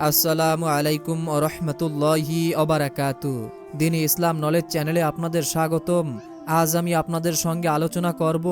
আসসালামু আলাইকুম রহমতুল্লাহি অবারাকাতু। দিনী ইসলাম নলেজ চ্যানেলে আপনাদের স্বাগতম। আজ আমি আপনাদের সঙ্গে আলোচনা করব,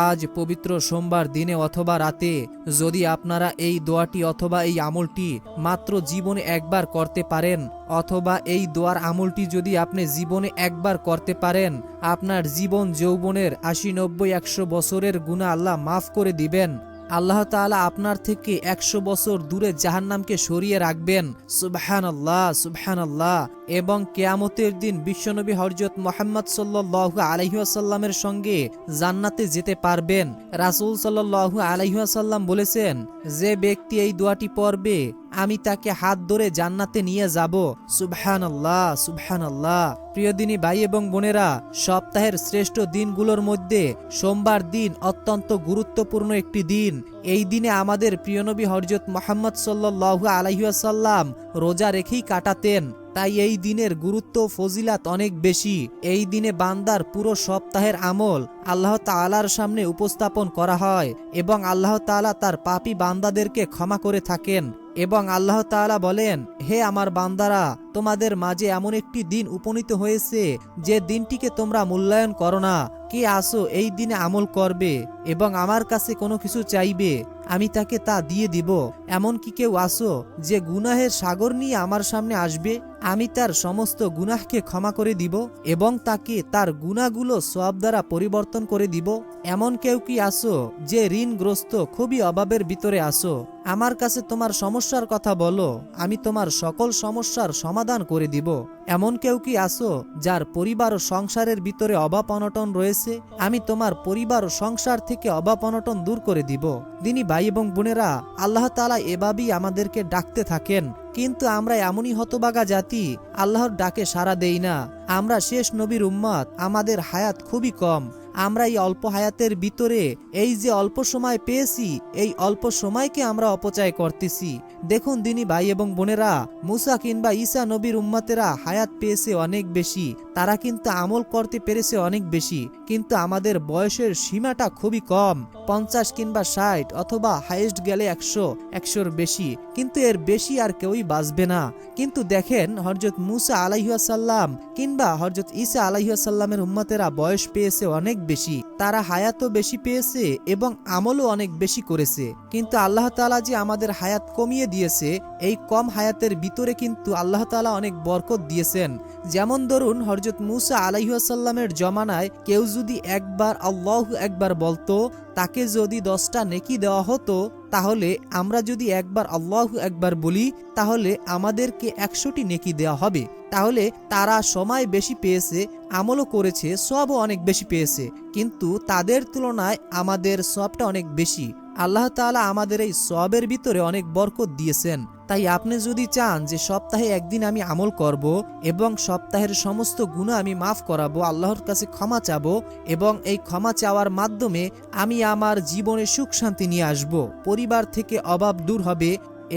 আজ পবিত্র সোমবার দিনে অথবা রাতে যদি আপনারা এই দোয়াটি অথবা এই আমলটি মাত্র জীবনে একবার করতে পারেন, অথবা এই দোয়ার আমলটি যদি আপনি জীবনে একবার করতে পারেন, আপনার জীবন যৌবনের ৮০, ৯০, ১০০ বছরের গুনাহ আল্লাহ মাফ করে দিবেন। আল্লাহ তাআলা আপনার থেকে ১০০ বছর দূরে জাহান্নামকে সরিয়ে রাখবেন। সুবহানাল্লাহ, সুবহানাল্লাহ। এবং কিয়ামতের দিন বিশ্বনবী হযরত মুহাম্মদ সাল্লাল্লাহু আলাইহি ওয়াসাল্লামের সঙ্গে জান্নাতে যেতে পারবেন। রাসূল সাল্লাল্লাহু আলাইহি ওয়াসাল্লাম বলেছেন, যে ব্যক্তি এই দোয়াটি পড়বে আমি তাকে হাত ধরে জান্নাতে নিয়ে যাব। সুবহানাল্লাহ, সুবহানাল্লাহ। প্রিয় দিনী ভাই এবং বোনেরা, সপ্তাহের শ্রেষ্ঠ দিনগুলোর মধ্যে সোমবার দিন অত্যন্ত গুরুত্বপূর্ণ একটি দিন। এই দিনে আমাদের প্রিয় নবী হযরত মুহাম্মদ সাল্লাল্লাহু আলাইহি ওয়াসাল্লাম রোজা রেখেই কাটাতেন। তাই এই দিনের গুরুত্ব ফজিলাত অনেক বেশি। এই দিনে বান্দার পুরো সপ্তাহের আমল আল্লাহ তাআলার সামনে উপস্থাপন করা হয় এবং আল্লাহ তাআলা তার পাপী বান্দাদেরকে ক্ষমা করে থাকেন। এবং আল্লাহ তাআলা বলেন, হে আমার বান্দারা, তোমাদের মাঝে এমন একটি দিন উপনীত হয়েছে যে দিনটিকে তোমরা মূল্যায়ন করো না। কে আসো এই দিনে আমল করবে এবং আমার কাছে কোনো কিছু চাইবে, আমি তাকে তা দিয়ে দিব। এমন কি কেউ আসো যে গুনাহের সাগর নিয়ে আমার সামনে আসবে, আমি তার সমস্ত গুনাহকে ক্ষমা করে দিব এবং তাকে তার গুনাহগুলো সওয়াব দ্বারা পরিবর্তন করে দিব। এমন কেউ কি আসো যে ঋণগ্রস্ত, খুবই অভাবের ভিতরে আসো, আমার কাছে তোমার সমস্যার কথা বলো, আমি তোমার সকল সমস্যার সমাধান করে দিব। এমন কেউ কি আসো যার পরিবার ও সংসারের ভিতরে অভাব অনটন রয়েছে, আমি তোমার পরিবার ও সংসার থেকে অভাব অনটন দূর করে দিব। দিনী ভাই এবং বোনেরা, আল্লাহ তাআলা এভাবেই আমাদেরকে ডাকতে থাকেন, কিন্তু আমরা এমনই হতভাগা জাতি, আল্লাহর ডাকে সাড়া দেই না। আমরা শেষ নবীর উম্মত, আমাদের হায়াত খুবই কম। আমরা এই অল্প হায়াতের ভিতরে এই যে অল্প সময় পেয়েছি, এই অল্প সময়কে আমরা অপচয় করতেছি। দেখুন দিনী ভাই এবং বোনেরা, মুসা কিংবা ঈসা নবীর উম্মতেরা হায়াত পেয়েছে অনেক বেশি, তারা কিন্তু আমল করতে পেরেছে অনেক বেশি, কিন্তু আমাদের বয়সের সীমাটা খুবই কম, ৫০ কিংবা ৬০ অথবা হাইয়েস্ট গেলে ১০০-১০০-র বেশি, কিন্তু এর বেশি আর কেউই বাঁচবে না। কিন্তু দেখেন হযরত মুসা আলাইহিস সালাম কিংবা হযরত ঈসা আলাইহিস সালামের উম্মতেরা বয়স পেয়েছে অনেক বেশি, তারা হায়াতও বেশি পেয়েছে এবং আমলও অনেক বেশি করেছে। কিন্তু আল্লাহ তাআলা যে আমাদের হায়াত কমিয়ে দিয়েছে, এই কম হায়াতের ভিতরে কিন্তু আল্লাহ তাআলা অনেক বরকত দিয়েছেন। যেমন ধরুন হযরত মুসা আলাইহিস সালামের জমানায় কেউ যদি একবার আল্লাহু আকবার বলতো, তাকে যদি 10টা নেকি দেওয়া হতো, তাহলে আমরা যদি একবার আল্লাহু আকবার বলি তাহলে আমাদেরকে ১০০টি নেকি দেওয়া হবে। তাহলে তারা সময় বেশি পেয়েছে, আমলও করেছে, সওয়াবও অনেক বেশি পেয়েছে, কিন্তু তাদের তুলনায় আমাদের সওয়াবটা অনেক বেশি। আল্লাহ তাআলা আমাদের এই সওয়াবের ভিতরে অনেক বরকত দিয়েছেন। তাই আপনি যদি চান যে সপ্তাহে একদিন আমি আমল করব এবং সপ্তাহের সমস্ত গুনাহ আমি মাফ করাবো, আল্লাহর কাছে ক্ষমা চাবো এবং এই ক্ষমা চাওয়ার মাধ্যমে আমি আমার জীবনে সুখ শান্তি নিয়ে আসব, পরিবার থেকে অভাব দূর হবে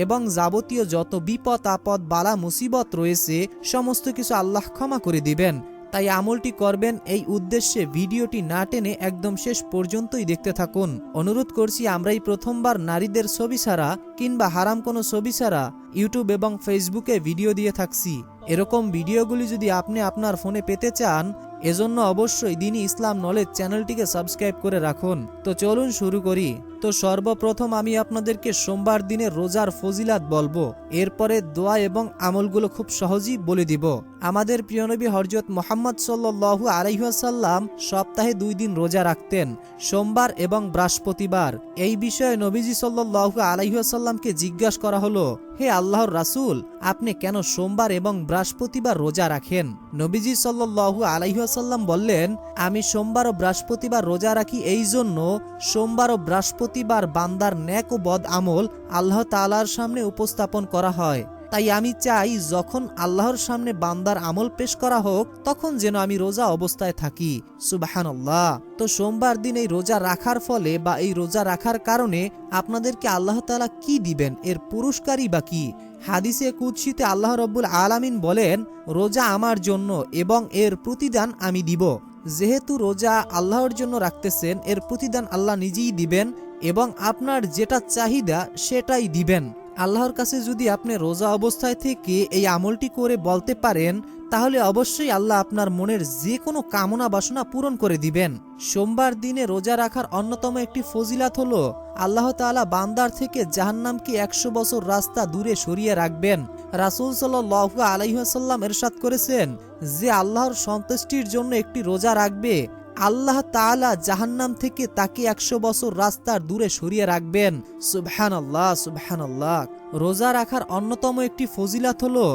এবং যাবতীয় যত বিপদ আপদ বালা মুসিবত রয়েছে সমস্ত কিছু আল্লাহ ক্ষমা করে দিবেন। তাই আমলটি করবেন এই উদ্দেশ্যে ভিডিওটি না টেনে একদম শেষ পর্যন্তই দেখতে থাকুন। অনুরোধ করছি, আমরাই প্রথমবার নারীদের ছবি ছাড়া কিংবা হারাম কোনো ছবি ছাড়া ইউটিউব এবং ফেসবুকে ভিডিও দিয়ে থাকছি। এরকম ভিডিওগুলি যদি আপনি আপনার ফোনে পেতে চান, এজন্য অবশ্যই দিনী ইসলাম নলেজ চ্যানেলটিকে সাবস্ক্রাইব করে রাখুন। তো চলুন শুরু করি। তো সর্বপ্রথম আমি আপনাদেরকে সোমবার দিনের রোজার ফজিলাত বলবো, এরপরে দোয়া এবং আমলগুলো খুব সহজেই বলে দিব। আমাদের প্রিয় নবী হযরত মুহাম্মদ সাল্লাল্লাহু আলাইহি ওয়াসাল্লাম সপ্তাহে 2 দিন রোজা রাখতেন, সোমবার এবং বৃহস্পতিবার। এই বিষয়ে নবীজি সাল্লাল্লাহু আলাইহি ওয়াসাল্লামকে জিজ্ঞাসা করা হলো, হে আল্লাহর রাসূল, আপনি কেন সোমবার এবং বৃহস্পতিবার রোজা রাখেন? নবীজি সাল্লাল্লাহু আলাইহি ওয়াসাল্লাম বললেন, আমি সোমবার ও বৃহস্পতিবার রোজা রাখি এই জন্য, সোমবার ও বৃহস্পতিবার বান্দার নেক ও বদ আমল আল্লাহ তাআলার সামনে উপস্থাপন করা হয়। তাই আমি চাই যখন আল্লাহর সামনে বান্দার আমল পেশ করা হোক, তখন যেন আমি রোজা অবস্থায় থাকি। সুবহানাল্লাহ। তো সোমবার দিন এই রোজা রাখার ফলে বা এই রোজা রাখার কারণে আপনাদেরকে আল্লাহ তাআলা কি দিবেন, এর পুরস্কারই বা কি? হাদিসে কুদসিতে আল্লাহ রাব্বুল আলামিন বলেন, রোজা আমার জন্য এবং এর প্রতিদান আমি দিব। যেহেতু রোজা আল্লাহর জন্য রাখতেছেন, এর প্রতিদান আল্লাহ নিজেই দিবেন এবং আপনার যেটা চাহিদা সেটাই দিবেন। আল্লাহর কাছে যদি আপনি রোজা অবস্থায় থেকে এই আমলটি করে বলতে পারেন, তাহলে অবশ্যই আল্লাহ আপনার মনের যে কোনো কামনা বাসনা পূরণ করে দিবেন। সোমবার দিনে রোজা রাখার অন্যতম একটি ফজিলাত হলো আল্লাহ তাআলা বান্দার থেকে জাহান্নামকে 100 বছর রাস্তা দূরে সরিয়ে রাখবেন। রাসূল সাল্লাল্লাহু আলাইহি ওয়াসাল্লাম ইরশাদ করেছেন, যে আল্লাহর সন্তুষ্টির জন্য একটি রোজা রাখবে, আল্লাহ তাআলা জাহান্নাম থেকে তাকে 100 বছর রাস্তার দূরে সরিয়ে রাখবেন। সুবহানাল্লাহ, সুবহানাল্লাহ। রোজা রাখার অন্যতম একটি ফজিলাত হলো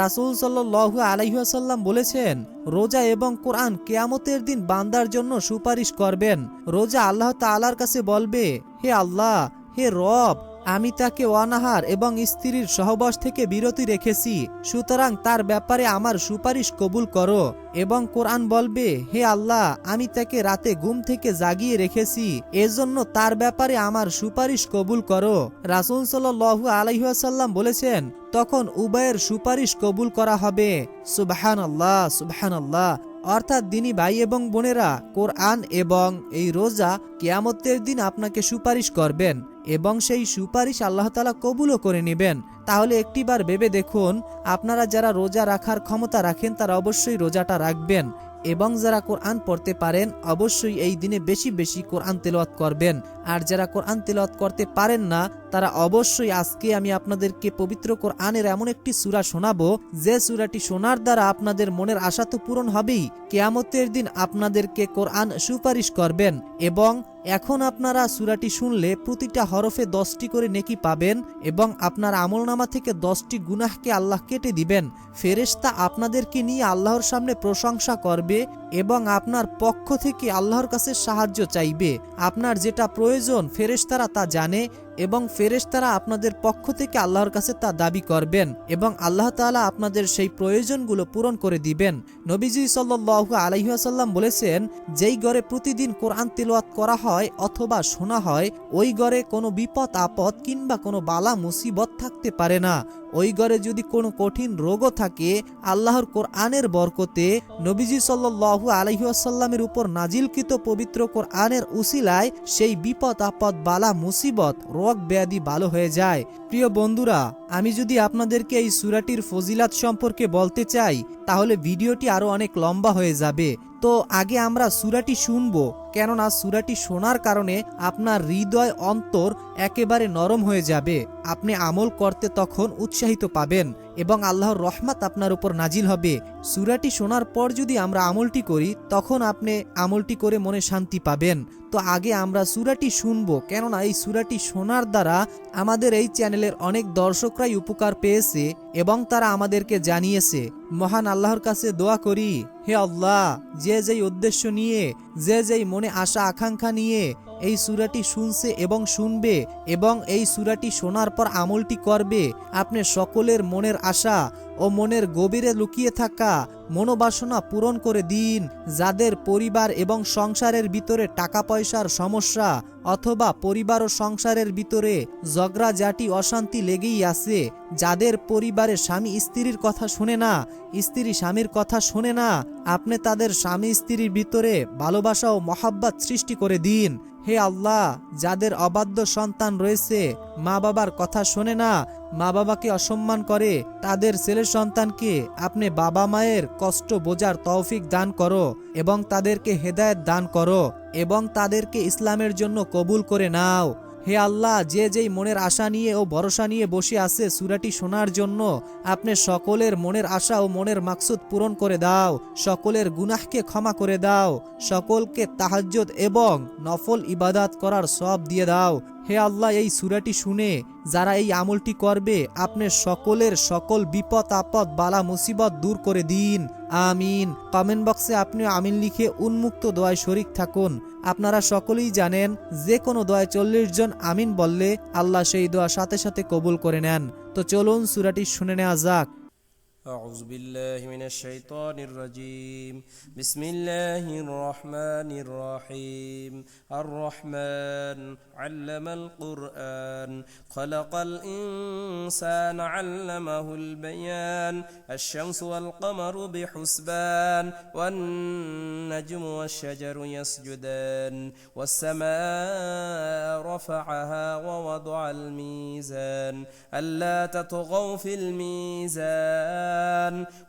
রাসূল সাল্লাল্লাহু আলাইহি ওয়াসাল্লাম বলেছেন, রোজা এবং কোরআন কিয়ামতের দিন বান্দার জন্য সুপারিশ করবেন। রোজা আল্লাহ তাআলার কাছে বলবে, হে আল্লাহ, হে রব, আমি তাকে অনাহার এবং স্ত্রীর সহবাস থেকে বিরতি রেখেছি, সুতরাং তার ব্যাপারে আমার সুপারিশ কবুল করো। এবং কোরআন বলবে, হে আল্লাহ, আমি তাকে রাতে ঘুম থেকে জাগিয়ে রেখেছি, এজন্য তার ব্যাপারে আমার সুপারিশ কবুল করো। রাসূল সাল্লাল্লাহু আলাইহি ওয়াসাল্লাম বলেছেন, তখন উভয়ের সুপারিশ কবুল করা হবে। সুবহানাল্লাহ, সুবহানাল্লাহ। অর্থাৎ দিনী ভাই এবং বোনেরা, কোরআন এবং এই রোজা কিয়ামতের দিন আপনাকে সুপারিশ করবেন এবং সেই সুপারিশ আল্লাহ তাআলা কবুলও করে নেবেন। তাহলে একটিবার ভেবে দেখুন, আপনারা যারা রোজা রাখার ক্ষমতা রাখেন তারা অবশ্যই রোজাটা রাখবেন এবং যারা কোরআন পড়তে পারেন অবশ্যই এই দিনে বেশি বেশি কোরআন তেলাওয়াত করবেন। আর যারা কোরআন তেলাওয়াত করতে পারেন না তারা অবশ্যই আজকে আমি আপনাদেরকে পবিত্র কোরআনের এমন একটি সূরা শোনাবো, যে সূরাটি শোনার দ্বারা আপনাদের মনের আশা তো পূরণ হবেই, কিয়ামতের দিন আপনাদেরকে কোরআন সুপারিশ করবেন। এবং এখন আপনারা সূরাটি শুনলে প্রতিটা হরফে 10টি করে নেকি পাবেন এবং আপনার আমলনামা থেকে 10টি গুনাহকে আল্লাহ কেটে দিবেন। ফেরেশতা আপনাদেরকে নিয়ে আল্লাহর সামনে প্রশংসা করবে এবং আপনার পক্ষ থেকে আল্লাহর কাছে সাহায্য চাইবে। আপনার যেটা প্রয়োজন ফেরেশতারা তা জানে এবং ফেরেশতারা আপনাদের পক্ষ থেকে আল্লাহর কাছে তা দাবি করবেন এবং আল্লাহ তাআলা আপনাদের সেই প্রয়োজনগুলো পূরণ করে দিবেন। নবীজি সাল্লাল্লাহু আলাইহি ওয়াসাল্লাম বলেছেন, যেই ঘরে প্রতিদিন কোরআন তিলাওয়াত করা হয় অথবা শোনা হয়, ওই ঘরে কোনো বিপদ আপদ কিংবা কোনো বালা মুসিবত থাকতে পারে না। ওই ঘরে যদি কোনো কঠিন রোগও থাকে, আল্লাহর কোরআনের বরকতে নবীজি সাল্লাল্লাহু আলাইহি ওয়াসাল্লামের উপর নাজিলকৃত পবিত্র কোরআনের উসিলায় সেই বিপদ আপদ বালা মুসিবত রোগ ব্যাধি ভালো হয়ে যায়। প্রিয় বন্ধুরা, আমি যদি আপনাদেরকে এই সূরাটির ফজিলাত সম্পর্কে বলতে চাই তাহলে ভিডিওটি আরো অনেক লম্বা হয়ে যাবে। তো আগে আমরা সূরাটি শুনবো, কেননা সূরাটি শোনার কারণে আপনার হৃদয় অন্তর একেবারে নরম হয়ে যাবে। আপনি আমল করতে তখন উৎসাহিত পাবেন এবং আল্লাহর রহমত আপনার উপর নাজিল হবে। সূরাটি শোনার পর যদি আমরা আমলটি করি তখন আপনি আমলটি করে মনে শান্তি পাবেন। তো আগে আমরা সূরাটি শুনবো, কেননা এই সূরাটি শোনার দ্বারা আমাদের এই চ্যানেলের অনেক দর্শকরাই উপকার পেয়েছে এবং তারা আমাদেরকে জানিয়েছে। মহান আল্লাহর কাছে দোয়া করি, হে আল্লাহ, যে যেই উদ্দেশ্য নিয়ে, যে যেই মনে আশা আকাঙ্ক্ষা নিয়ে এই সূরাটি শুনছে এবং শুনবে এবং এই সূরাটি শোনার পর আমলটি করবে, আপনি সকলের মনের আশা ও মনের গভীরে লুকিয়ে থাকা মনোবাসনা পূরণ করে দিন। যাদের পরিবার এবং সংসারের ভিতরে টাকা পয়সার সমস্যা অথবা পরিবার ও সংসারের ভিতরে ঝগড়াঝাটি অশান্তি লেগেই আছে, যাদের পরিবারে স্বামী স্ত্রীর কথা শোনে না, স্ত্রী স্বামীর কথা শোনে না, আপনি তাদের স্বামী স্ত্রীর ভিতরে ভালোবাসা ও মহাব্বত সৃষ্টি করে দিন। হে আল্লাহ, যাদের অবাধ্য সন্তান রয়েছে, মা বাবার কথা শোনে না, মা বাবাকে অসম্মান করে, তাদের ছেলে সন্তানকে আপনি বাবা মায়ের কষ্ট বোঝার তৌফিক দান করো এবং তাদেরকে হেদায়েত দান করো এবং তাদেরকে ইসলামের জন্য কবুল করে নাও। হে আল্লাহ, যে যেই মনের আশা নিয়ে ও ভরসা নিয়ে বসে আছে সূরাটি শোনার জন্য, আপনি সকলের মনের আশা ও মনের মাকসুদ পূরণ করে দাও, সকলের গুনাহকে ক্ষমা করে দাও, সকলকে তাহাজ্জুদ এবং নফল ইবাদত করার সওয়াব দিয়ে দাও। হে আল্লাহ, এই সূরাটি শুনে যারা এই আমলটি করবে, আপনি সকলের সকল বিপদ আপদ বালা মুসিবত দূর করে দিন। আমিন। কমেন্ট বক্সে আপনি আমিন লিখে উন্মুক্ত দোয়ায় শরীক থাকুন। আপনারা সকলেই জানেন যে কোনো দোয়ায় 40 জন আমিন বললে আল্লাহ সেই দোয়া সাথে সাথে কবুল করে নেন। তো চলুন সূরাটি শুনে নেওয়া যাক। أعوذ بالله من الشيطان الرجيم. بسم الله الرحمن الرحيم. الرحمن علم القرآن خلق الإنسان علمه البيان. الشمس والقمر بحسبان والنجم والشجر يسجدان والسماء رفعها ووضع الميزان ألا تطغوا في الميزان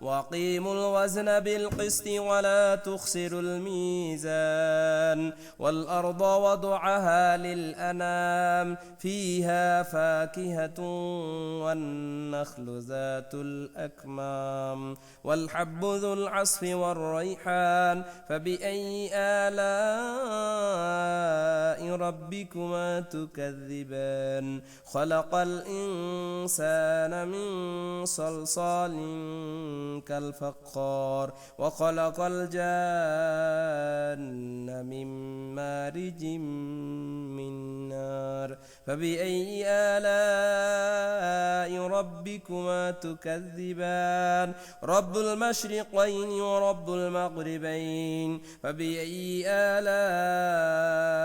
وأقيموا الوزن بالقسط ولا تخسروا الميزان والأرض وضعها للأنام فيها فاكهة والنخل ذات الأكمام والحب ذو العصف والريحان فبأي آلاء ربكما تكذبان خلق الإنسان من صلصال كالفخار وخلق الجان من مارج من نار فبأي آلاء ربكما تكذبان رب المشرقين ورب المغربين فبأي آلاء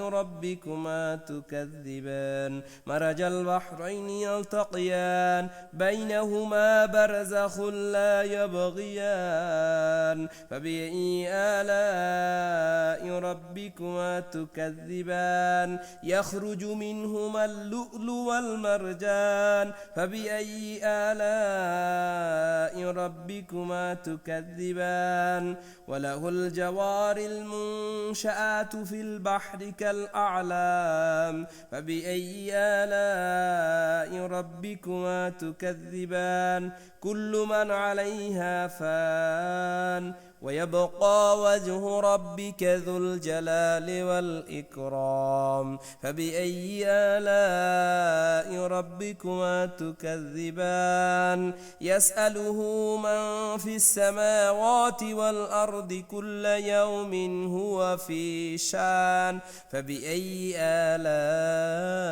ربكما تكذبان مرج البحرين يلتقيان بينهما برزخ لا يبغيان فبأي آلاء ربكما تكذبان يخرج منهما اللؤلؤ والمرجان فبأي آلاء ربكما تكذبان وله الجوار المنشآت في البحر كالأعلام فبأي آلاء ربكما تكذبان كل من عليها فان ويبقى وجه ربك ذو الجلال والإكرام فبأي آلاء ربكما تكذبان يسأله من في السماوات والأرض كل يوم هو في شان فبأي آلاء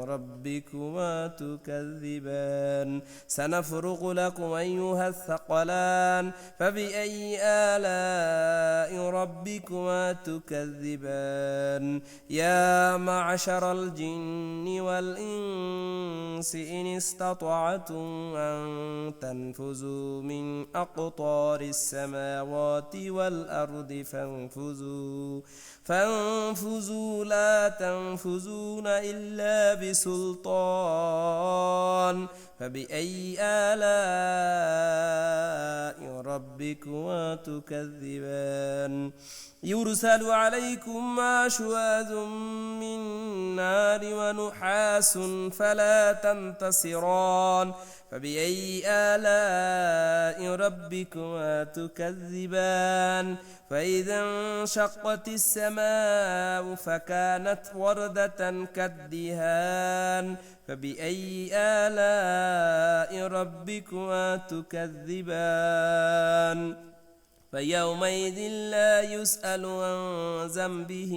ربكما تكذبان سنفرغ لكم أيها الثقلان فبأي آلاء ربكما تكذبان يا معشر الجن والإنس إن استطعتم أن تنفذوا من أقطار السماوات والأرض فانفذوا لا تنفذون إلا بسلطان فبأي آلاء ربكما تكذبان يرسل عليكم شواذ من نار ونحاس فلا تنتصران فبأي آلاء ربكما تكذبان فإذا انشقت السماء فكانت وردة كالدهان فبأي آلاء ربكما تكذبان فيومئذ لا يسأل عن ذنبه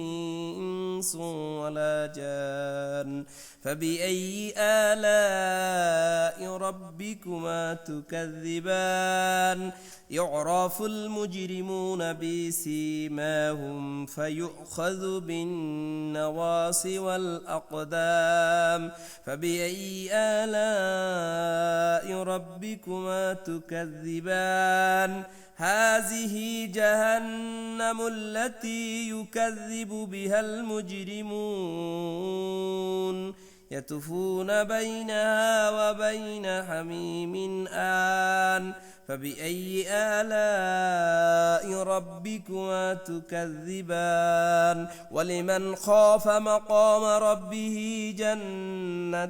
إنس ولا جان فبأي آلاء ربكما تكذبان يعرف المجرمون بسيماهم فيؤخذ بالنواصي والأقدام فبأي آلاء ربكما تكذبان هذه جهنم التي يكذب بها المجرمون يطوفون بينها وبين حميم آن فبأي آلاء ربكما تكذبان ولمن خاف مقام ربه جنتان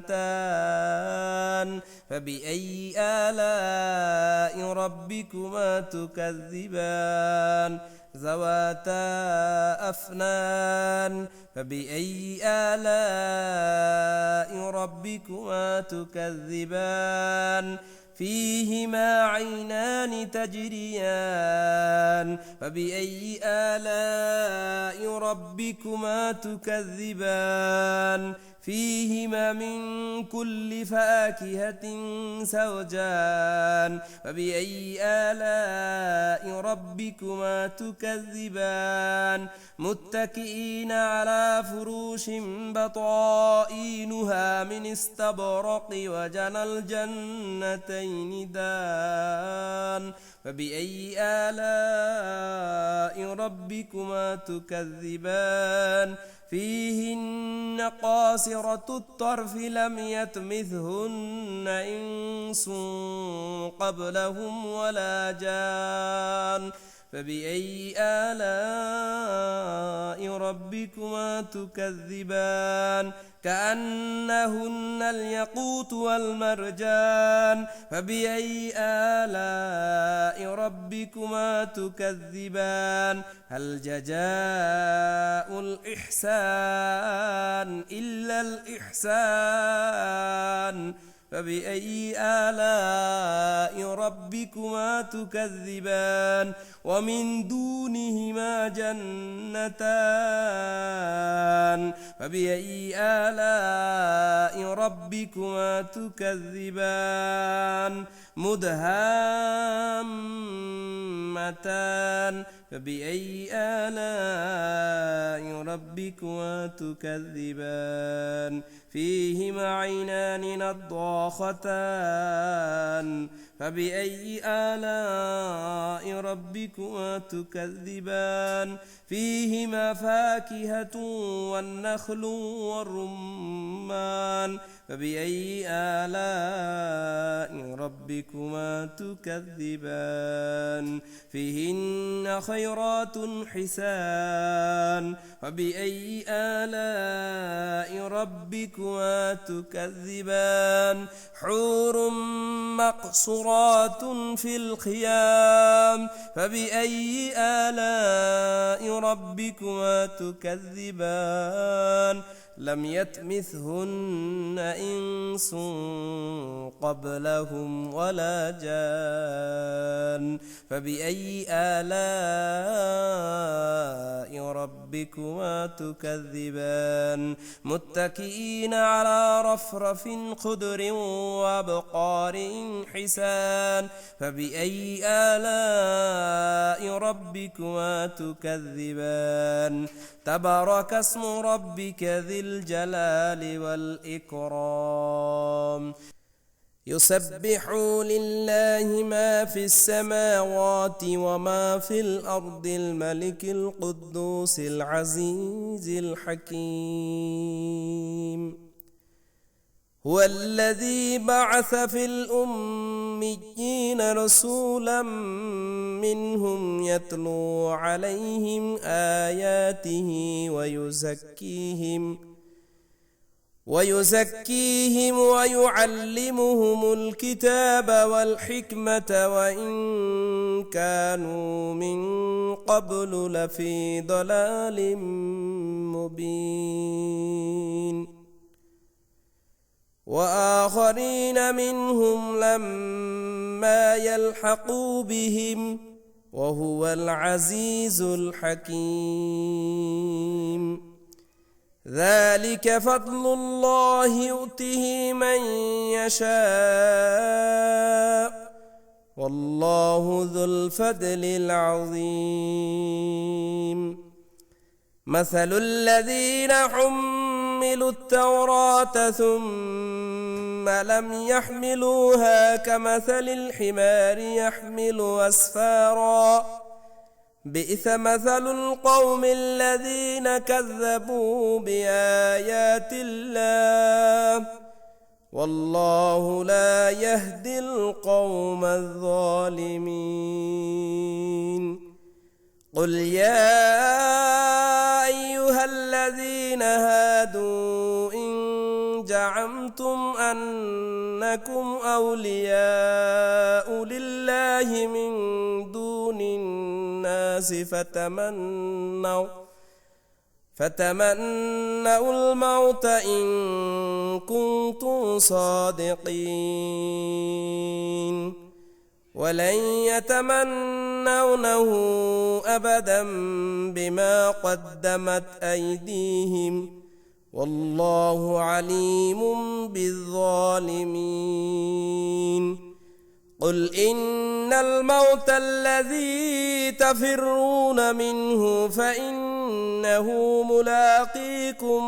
فبأي آلاء ربكما تكذبان ذواتا أفنان فبأي آلاء ربكما تكذبان فيهما عينان تجريان فبأي آلاء ربكما تكذبان فيهما من كل فاكهة زوجان فبأي آلاء ربكما تكذبان متكئين على فروش بطائنها من استبرق وجنى الجنتين دان فبأي آلاء ربكما تكذبان فيهن قاصرة الطرف لم يطمثهن إنس قبلهم ولا جان فبأي آلاء ربكما تكذبان كأنهن الياقوت والمرجان فبأي آلاء ربكما تكذبان هل جزاء الإحسان إلا الإحسان فبأي آلاء ربكما تكذبان ومن دونهما جنتان فبأي آلاء ربكما تكذبان مدهامتان فبأي آلاء ربكما تكذبان فيهما عينان نضاختان فبأي آلاء ربكما تكذبان فيهما فاكهة والنخل والرمان فبأي آلاء ربكما تكذبان فيهن خيرات حسان فبأي آلاء ربكما تكذبان حور مقصورات في الخيام فبأي آلاء ربكما تكذبان لم يطمثهن إنس قبلهم ولا جان فبأي آلاء ربكما تكذبان متكئين على رفرف خضر وأبقار حسان فبأي آلاء ربكما تكذبان تبارك اسم ربك ذي الجلال والإكرام يسبح لله ما في السماوات وما في الأرض الملك القدوس العزيز الحكيم هو الذي بعث في الأميين رسولا منهم يتلو عليهم آياته ويزكيهم ويعلمهم الكتاب والحكمة وإن كانوا من قبل لفي ضلال مبين وآخرين منهم لما يلحقوا بهم وهو العزيز الحكيم ذلك فضل الله يؤتيه من يشاء والله ذو الفضل العظيم مثل الذين حملوا التوراة ثم لم يحملوها كمثل الحمار يحمل أسفارا بئس مثل القوم الذين كذبوا بآيات الله والله لا يهدي القوم الظالمين قل يا أيها الذين هادوا إن زعمتم أنكم أولياء لله من دون الناس فتمنوا الموت إن كنتم صادقين ولن يتمنونه أبدا بما قدمت أيديهم والله عليم بالظالمين قل إن الموت الذي تفرون منه فإنه ملاقيكم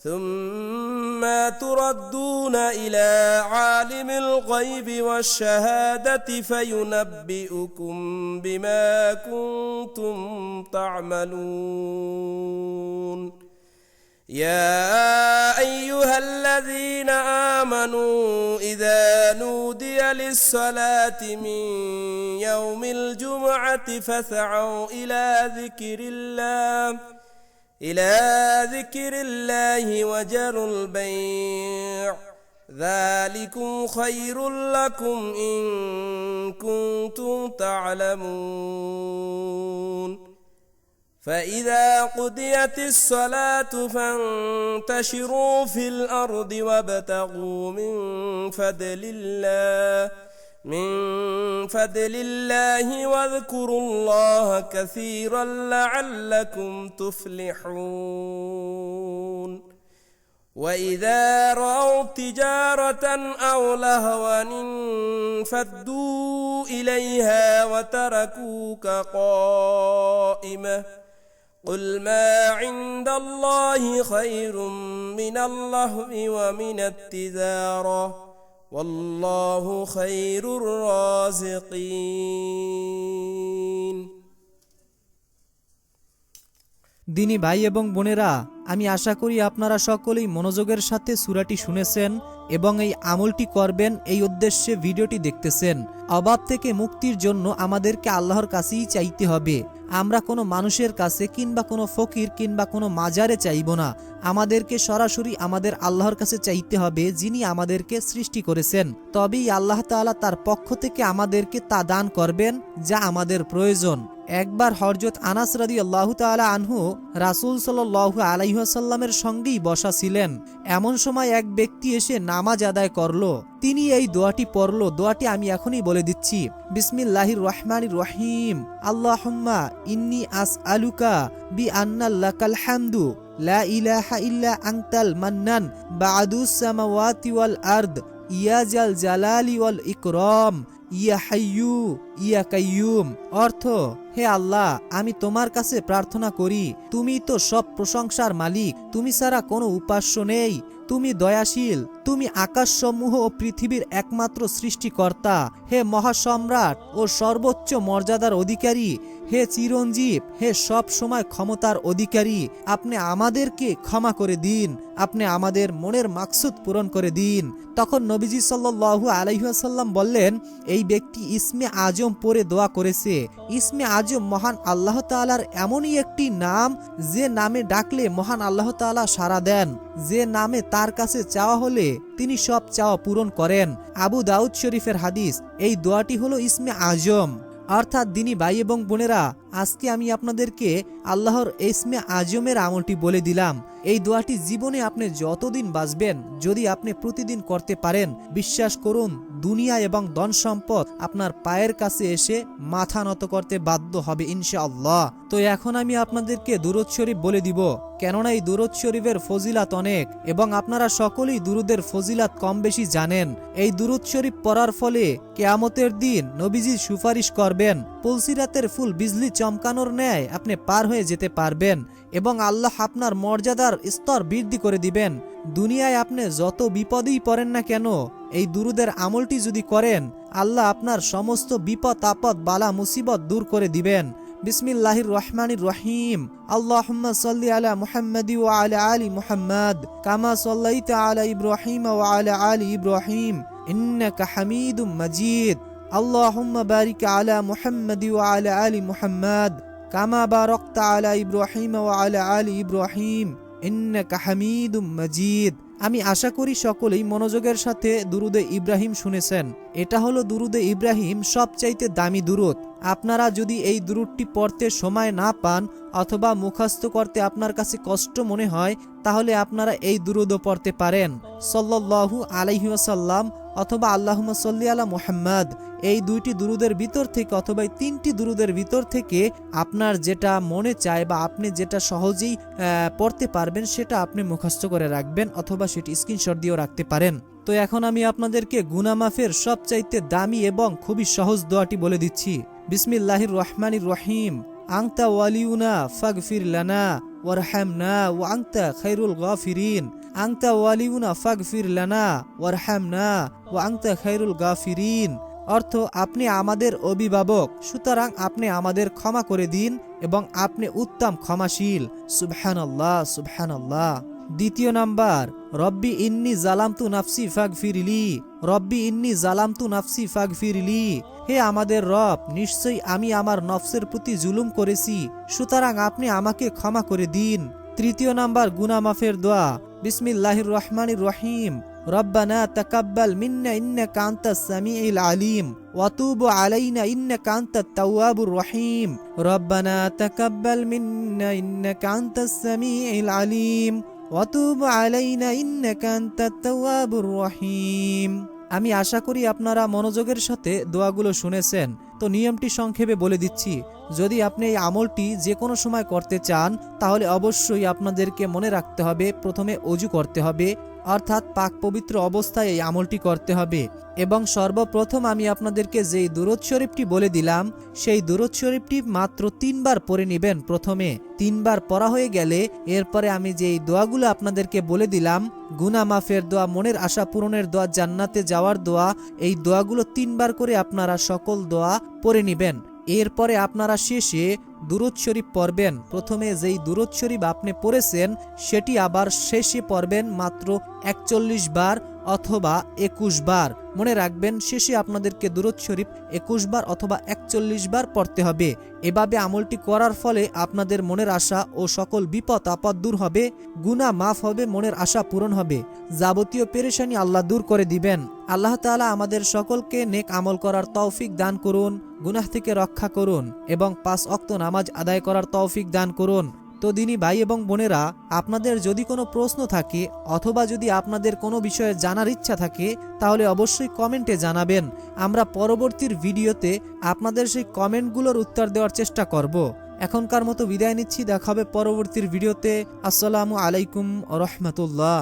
ثم تردون إلى عالم الغيب والشهادة فينبئكم بما كنتم تعملون يا أيها الذين آمنوا إذا نودي للصلاة من يوم الجمعة فاسعوا إلى ذكر الله وذروا البيع ذلكم خير لكم إن كنتم تعلمون فإذا قضيت الصلاة فانتشروا في الأرض وابتغوا من فضل الله واذكروا الله كثيرا لعلكم تفلحون وإذا رأوا تجارة أو لهوا انفضوا إليها وتركوك قائمة قل ما عند الله خير من اللهو ومن التجارة والله خير الرازقين দিনী ভাই এবং বোনেরা, আমি আশা করি আপনারা সকলেই মনোযোগের সাথে সূরাটি শুনেছেন এবং এই আমলটি করবেন এই উদ্দেশ্যে ভিডিওটি দেখতেছেন। অভাব থেকে মুক্তির জন্য আমাদেরকে আল্লাহর কাছেই চাইতে হবে। আমরা কোনো মানুষের কাছে কিংবা কোনো ফকির কিংবা কোনো মাজারে চাইব না। আমাদেরকে সরাসরি আমাদের আল্লাহর কাছে চাইতে হবে, যিনি আমাদেরকে সৃষ্টি করেছেন। তবেই আল্লাহ তাআলা তার পক্ষ থেকে আমাদেরকে তা দান করবেন যা আমাদের প্রয়োজন। একবার হযরত আনাস রাদিয়াল্লাহু তাআলা আনহু রাসূল সাল্লাল্লাহু আলাইহি ওয়াসাল্লামের সঙ্গেই বসা ছিলেন। এমন সময় এক ব্যক্তি এসে নামাজ আদায় করলো। তিনি এই দোয়াটি পড়ল। দোয়াটি আমি এখনই বলে দিচ্ছি। বিসমিল্লাহির রহমানির রহিম। আল্লাহুম্মা ইন্নী আসআলুকা বিআন্না লাকাল হামদু লা ইলাহা ইল্লা আনতাল মান্নান বা'দুস সামাওয়াতি ওয়াল আরদ ইয়া জাল জালালি ওয়াল ইকরাম ইয়া হাইয়ু ইয়া কাইয়ুম। অর্থ, হে আল্লাহ, আমি তোমার কাছে প্রার্থনা করি, তুমি তো সব প্রশংসার মালিক, তুমি ছাড়া কোনো উপাস্য নেই, তুমি দয়াশীল, তুমি আকাশসমূহ ও পৃথিবীর একমাত্র সৃষ্টিকর্তা, হে মহাসম্রাট ও সর্বোচ্চ মর্যাদার অধিকারী, হে চিরঞ্জীব, হে সব সময় ক্ষমতার অধিকারী। আপনি আমাদেরকে ক্ষমা করে দিন, আপনি আমাদের মনের মাকসুদ পূরণ করে দিন। তখন নবীজি সাল্লাল্লাহু আলাইহি ওয়াসাল্লাম বললেন, এই ব্যক্তি ইসমে আজম পড়ে দোয়া করেছে। ইসমে আজম মহান আল্লাহ তাআলার এমনই একটি নাম যে নামে ডাকলে মহান আল্লাহ তাআলা সাড়া দেন, যে নামে তার কাছে চাওয়া হলে তিনি সব চাওয়া পূরণ করেন। আবু দাউদ শরীফের হাদিস। এই দোয়াটি হলো ইসমে আজম। অর্থাৎ দিনী ভাই এবং বোনেরা, আজকে আমি আপনাদেরকে আল্লাহর ইসমে আজমের আমলটি বলে দিলাম। এই দোয়াটি জীবনে আপনি যতদিন বাঁচবেন যদি আপনি প্রতিদিন করতে পারেন, বিশ্বাস করুন দুনিয়া এবং ধন সম্পদ আপনার পায়ের কাছে এসে মাথা নত করতে বাধ্য হবে ইনশাআল্লাহ। তো এখন আমি আপনাদেরকে দুরূদ শরীফ বলে দিব, কেননা এই দুরূদ শরীফের ফজিলাত অনেক এবং আপনারা সকলেই দুরূদের ফজিলাত কম বেশি জানেন। এই দুরূদ শরীফ পড়ার ফলে কিয়ামতের দিন নবীজি সুপারিশ করবেন, পুলসিরাতের ফুল বিজলি চমকানোর ন্যায় আপনি পার হয়ে যেতে পারবেন এবং আল্লাহ আপনার মর্যাদার স্তর বৃদ্ধি করে দিবেন। দুনিয়ায় আপনি যত বিপদেই পড়েন না কেন, এই দুরূদের আমলটি যদি করেন, আল্লাহ আপনার সমস্ত বিপদ আপদ বালা মুসিবত দূর করে দিবেন। বিসমিল্লাহির রহমানির রহিম। আল্লাহুম্মা সাল্লি আলা মুহাম্মাদি ওয়া আলা আলি মুহাম্মাদ কামা সাল্লাইতা আলা ইব্রাহিম ওয়া আলা আলি ইব্রাহিম ইন্নাকা হামিদুম মাজিদ। আল্লাহুম্মা বারিক আলা মুহাম্মাদি ওয়া আলা আলি মুহাম্মাদ কামা বারাকতা আলা ইব্রাহিম ওয়া আলা আলি ইব্রাহিম ইন্নাকা হামিদুম মাজিদ। আমি আশা করি সকলেই মনোযোগের সাথে দুরুদে ইব্রাহিম শুনেছেন। এটা হলো দুরুদে ইব্রাহিম সবচাইতে দামি দুরুদ। আপনারা যদি এই দুরূদটি পড়তে সময় না পান অথবা মুখস্থ করতে আপনার কাছে কষ্ট মনে হয়, তাহলে আপনারা এই দুরূদও পড়তে পারেন। সাল্লাল্লাহু আলাইহি ওয়াসাল্লাম অথবা আল্লাহুম্মা সাল্লি আলা মুহাম্মাদ, এই দুইটি দুরূদের ভিতর থেকে অথবা এই তিনটি দুরূদের ভিতর থেকে আপনার যেটা মনে চায় বা আপনি যেটা সহজেই পড়তে পারবেন সেটা আপনি মুখস্থ করে রাখবেন অথবা সেটি স্ক্রিনশট দিয়েও রাখতে পারেন। তো এখন আমি আপনাদেরকে গুনাহ মাফের সবচাইতে দামি এবং খুবই সহজ দোয়াটি বলে দিচ্ছি। বিসমিল্লাহির রহমানির রহিম। আনতা ওয়ালিউনা ফাগফির লানা ওয়ারহামনা ওয়া আনতা খায়রুল গাফিরিন। আনতা ওয়ালিউনা ফাগফির লানা ওয়ারহামনা ওয়া আনতা খায়রুল গাফিরিন। অর্থ, আপনি আমাদের অভিভাবক, সুতরাং আপনি আমাদের ক্ষমা করে দিন এবং আপনি উত্তম ক্ষমাশীল। সুবহানাল্লাহ, সুবহানাল্লাহ। দ্বিতীয় নাম্বার, রব্বি ইন্নি জালামতু নাফসি ফাগফিরলি। রব্বি ইন্নি জালামতু নাফসি ফাগফিরলি। হে আমাদের রব, নিশ্চয়ই আমি আমার নফসের প্রতি জুলুম করেছি, সুতরাং আপনি আমাকে ক্ষমা করে দিন। তৃতীয় নাম্বার গুনাহ মাফের দোয়া। বিসমিল্লাহির রহমানির রহিম। রব্বানা তাকাব্বাল মিন্না ইন্নাকা আনতাস সামিউল আলিম ওয়া তুব আলাইনা ইন্নাকা আনতাত তাওয়াবুর রহিম। রব্বানা তাকাব্বাল মিন্না ইন্নাকা আনতাস সামিউল আলিম ওয়া তুব আলাইনা ইন্নাকা আনতাত তাওয়াবুর রহিম। আমি আশা করি আপনারা মনোযোগের সাথে দোয়াগুলো শুনেছেন। তো নিয়মটি সংক্ষেপে বলে দিচ্ছি। যদি আপনি এই আমলটি যে কোনো সময় করতে চান, তাহলে অবশ্যই আপনাদেরকে মনে রাখতে হবে প্রথমে ওযু করতে হবে, অর্থাৎ পাক পবিত্র অবস্থায় এই আমলটি করতে হবে। এবং সর্বপ্রথম আমি আপনাদেরকে যেই দুরূদ শরীফটি বলে দিলাম, সেই দুরূদ শরীফটি মাত্র 3 বার পড়ে নেবেন। প্রথমে 3 বার পড়া হয়ে গেলে এরপরে আমি যেই দোয়াগুলো আপনাদেরকে বলে দিলাম, গুনাহ মাফের দোয়া, মনের আশা পূরণের দোয়া, জান্নাতে যাওয়ার দোয়া, এই দোয়াগুলো 3 বার করে আপনারা সকল দোয়া পড়ে নেবেন। এরপরে আপনারা শেষে দুরূদ শরীফ পড়বেন। প্রথমে যেই দুরূদ শরীফ আপনি পড়েছেন সেটি আবার শেষে পড়বেন মাত্র 41 বার অথবা 21 বার। মনে রাখবেন, শেষে আপনাদেরকে দুরূদ শরীফ 21 বার অথবা 41 বার পড়তে হবে। এভাবে আমলটি করার ফলে আপনাদের মনের আশা ও সকল বিপদ আপদ দূর হবে, গুনাহ মাফ হবে, মনের আশা পূরণ হবে, যাবতীয় পেরেশানি আল্লাহ দূর করে দিবেন। আল্লাহ তাআলা আমাদের সকলকে নেক আমল করার তৌফিক দান করুন, গুনাহ থেকে রক্ষা করুন এবং 5 ওয়াক্ত নামাজ আদায় করার তৌফিক দান করুন। তো দিনী ভাই এবং বোনেরা, আপনাদের যদি কোনো প্রশ্ন থাকে অথবা যদি আপনাদের কোনো বিষয়ে জানার ইচ্ছা থাকে, তাহলে অবশ্যই কমেন্টে জানাবেন। আমরা পরবর্তীর ভিডিওতে আপনাদের সেই কমেন্টগুলোর উত্তর দেওয়ার চেষ্টা করব। এখনকার মতো বিদায় নিচ্ছি, দেখা হবে পরবর্তীর ভিডিওতে। আসসালামু আলাইকুম ওয়া রাহমাতুল্লাহ।